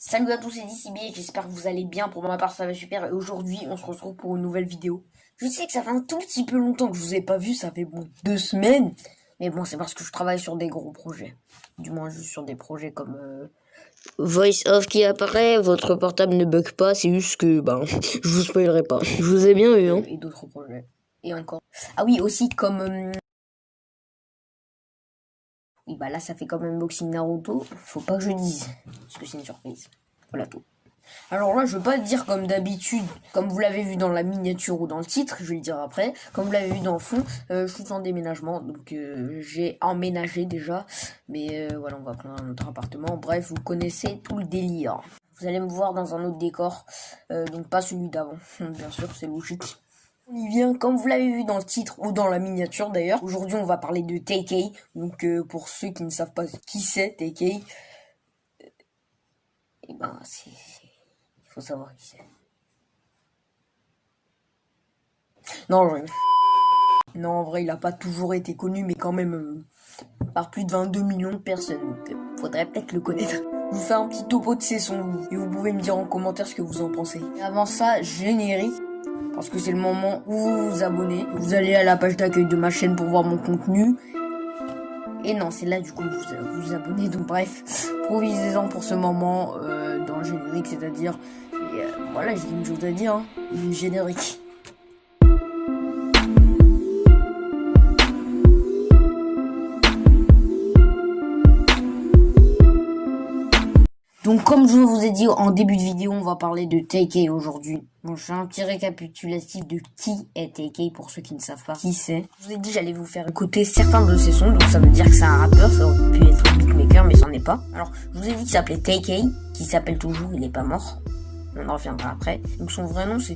Salut à tous, c'est DCB, j'espère que vous allez bien. Pour ma part, ça va super. Et aujourd'hui, on se retrouve pour une nouvelle vidéo. Je sais que ça fait un tout petit peu longtemps que je vous ai pas vu, ça fait 2 semaines. Mais bon, c'est parce que je travaille sur des gros projets. Du moins, juste sur des projets comme... Voice off qui apparaît, votre portable ne bug pas, c'est juste que, je vous spoilerai pas. Je vous ai bien eu, hein. Et d'autres projets. Et encore. Ah oui, aussi comme... Oui, bah là, ça fait comme unboxing Naruto. Faut pas que je dise, parce que c'est une surprise. Voilà tout. Alors là, je veux pas dire comme d'habitude, comme vous l'avez vu dans la miniature ou dans le titre, je vais le dire après. Comme vous l'avez vu dans le fond, je suis en déménagement, donc j'ai emménagé déjà. Mais voilà, on va prendre un autre appartement. Bref, vous connaissez tout le délire. Vous allez me voir dans un autre décor, donc pas celui d'avant, bien sûr, c'est logique. On y vient, comme vous l'avez vu dans le titre ou dans la miniature d'ailleurs. Aujourd'hui, on va parler de TK. Donc pour ceux qui ne savent pas qui c'est TK, et ben c'est... Il faut savoir qui c'est. Non, non, en vrai, il a pas toujours été connu, mais quand même par plus de 22 millions de personnes. Donc, faudrait peut-être le connaître. Je vous fais un petit topo de ses sons et vous pouvez me dire en commentaire ce que vous en pensez. Et avant ça, générique, parce que c'est le moment où vous vous abonnez. Vous allez à la page d'accueil de ma chaîne pour voir mon contenu. Et non, c'est là du coup que vous vous abonnez. Donc bref, provisez-en pour ce moment dans le générique, c'est-à-dire... voilà, j'ai une chose à dire, hein, une générique. Donc comme je vous ai dit en début de vidéo, on va parler de TK aujourd'hui. Bon, je fais un petit récapitulatif de qui est TK pour ceux qui ne savent pas qui c'est. Je vous ai dit j'allais vous faire écouter certains de ses sons, donc ça veut dire que c'est un rappeur, ça aurait pu être un beatmaker mais c'en est pas. Alors je vous ai dit qu'il s'appelait TK, qui s'appelle toujours, il est pas mort. On en reviendra après. Donc son vrai nom c'est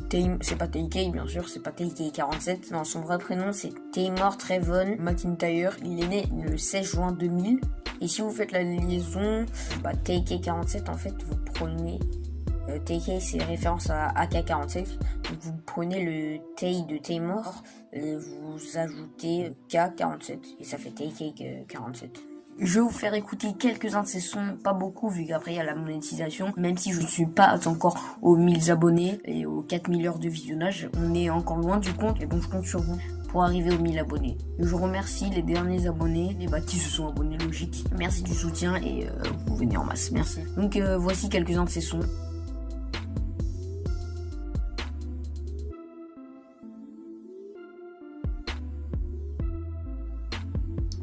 pas TK bien sûr, c'est pas TK47. Non, son vrai prénom c'est Taymor Trevon McIntyre. Il est né le 16 juin 2000. Et si vous faites la liaison, TK47 en fait vous prenez TK c'est référence à AK47. Donc vous prenez le Tay de Taymor et vous ajoutez K47 et ça fait TK47. Je vais vous faire écouter quelques-uns de ces sons, pas beaucoup vu qu'après il y a la monétisation, même si je ne suis pas encore aux 1000 abonnés et aux 4000 heures de visionnage, on est encore loin du compte et donc je compte sur vous pour arriver aux 1000 abonnés. Et je remercie les derniers abonnés, qui se sont abonnés logique. Merci du soutien et vous venez en masse, merci. Donc voici quelques-uns de ces sons.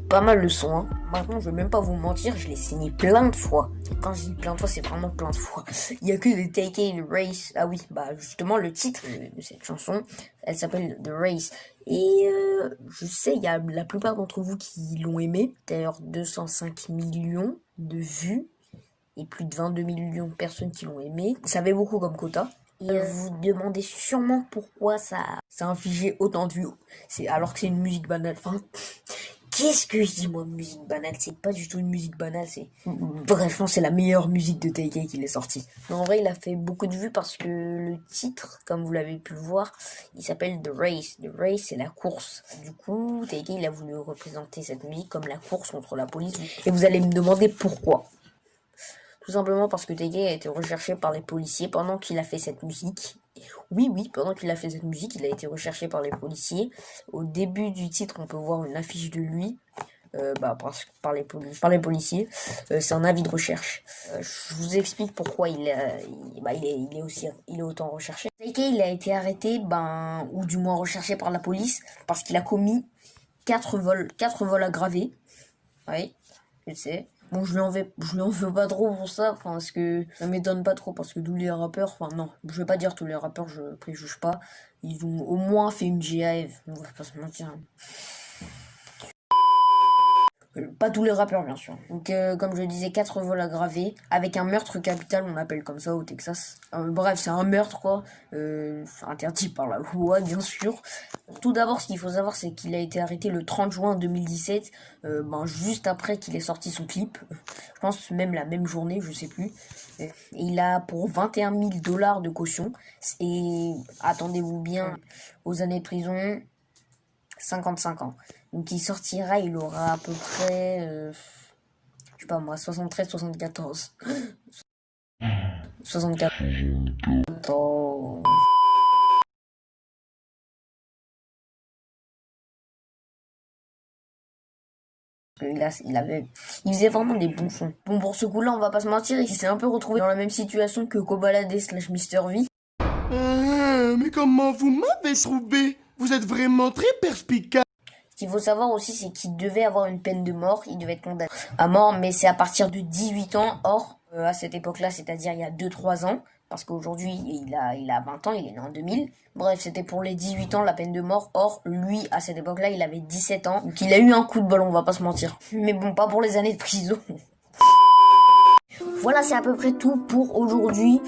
Pas mal le son, hein. Maintenant, je vais même pas vous mentir, je l'ai signé plein de fois. Et quand je dis plein de fois, c'est vraiment plein de fois. Il y a que The TK, The Race. Ah oui, justement, le titre de cette chanson, elle s'appelle The Race. Et je sais, il y a la plupart d'entre vous qui l'ont aimé. D'ailleurs, 205 millions de vues et plus de 22 millions de personnes qui l'ont aimé. Ça fait beaucoup comme quota. Et vous demandez sûrement pourquoi ça a infligé autant de vues. Alors que c'est une musique banale. Enfin, qu'est-ce que je dis moi, musique banale? C'est pas du tout une musique banale, c'est... Bref, non, c'est la meilleure musique de TK qu'il est sortie. Mais en vrai, il a fait beaucoup de vues parce que le titre, comme vous l'avez pu le voir, il s'appelle The Race. The Race, c'est la course. Du coup, TK, il a voulu représenter cette musique comme la course contre la police. Et vous allez me demander pourquoi. Tout simplement parce que TK a été recherché par les policiers pendant qu'il a fait cette musique. Oui, pendant qu'il a fait cette musique, il a été recherché par les policiers. Au début du titre, on peut voir une affiche de lui, par les policiers. C'est un avis de recherche. Je vous explique pourquoi il est autant recherché. TK, il a été arrêté, ou du moins recherché par la police, parce qu'il a commis 4 vols aggravés. Oui, je sais. Bon, je lui en veux pas trop pour ça, parce que ça m'étonne pas trop, parce que tous les rappeurs, non, je vais pas dire tous les rappeurs, je préjuge pas, ils ont au moins fait une GAF, on va pas se mentir. Pas tous les rappeurs, bien sûr. Donc, comme je disais, 4 vols aggravés, avec un meurtre capital, on appelle comme ça au Texas. Bref, c'est un meurtre, quoi, interdit par la loi, bien sûr. Tout d'abord, ce qu'il faut savoir, c'est qu'il a été arrêté le 30 juin 2017, juste après qu'il ait sorti son clip. Je pense même la même journée, je sais plus. Et il a pour 21 000 $ de caution. Et attendez-vous bien aux années de prison, 55 ans. Donc il sortira, il aura à peu près, je sais pas moi, 73, 74. 64. Oh. Il faisait vraiment des bons sons. Bon, pour ce coup-là, on va pas se mentir, il s'est un peu retrouvé dans la même situation que Kobalade / Mister V. Mais comment vous m'avez trouvé? Vous êtes vraiment très perspicace. Ce qu'il faut savoir aussi, c'est qu'il devait avoir une peine de mort, il devait être condamné à mort, mais c'est à partir de 18 ans, or, à cette époque-là, c'est-à-dire il y a 2-3 ans, parce qu'aujourd'hui, il a 20 ans, il est né en 2000. Bref, c'était pour les 18 ans la peine de mort. Or, lui, à cette époque-là, il avait 17 ans. Donc, il a eu un coup de bol, on va pas se mentir. Mais bon, pas pour les années de prison. Voilà, c'est à peu près tout pour aujourd'hui.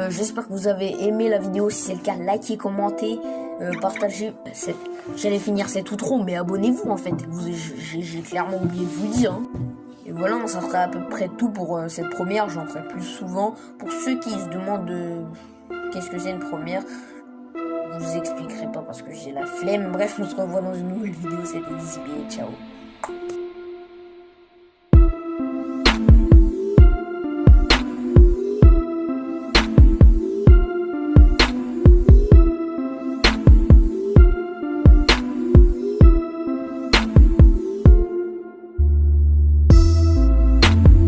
J'espère que vous avez aimé la vidéo. Si c'est le cas, likez, commentez, partagez. J'allais finir cette outro, mais abonnez-vous en fait. J'ai clairement oublié de vous dire. Hein. Et voilà, ça sera à peu près tout pour cette première. J'en ferai plus souvent. Pour ceux qui se demandent qu'est-ce que c'est une première, je vous expliquerai pas parce que j'ai la flemme. Bref, on se revoit dans une nouvelle vidéo. C'était DCP. Ciao.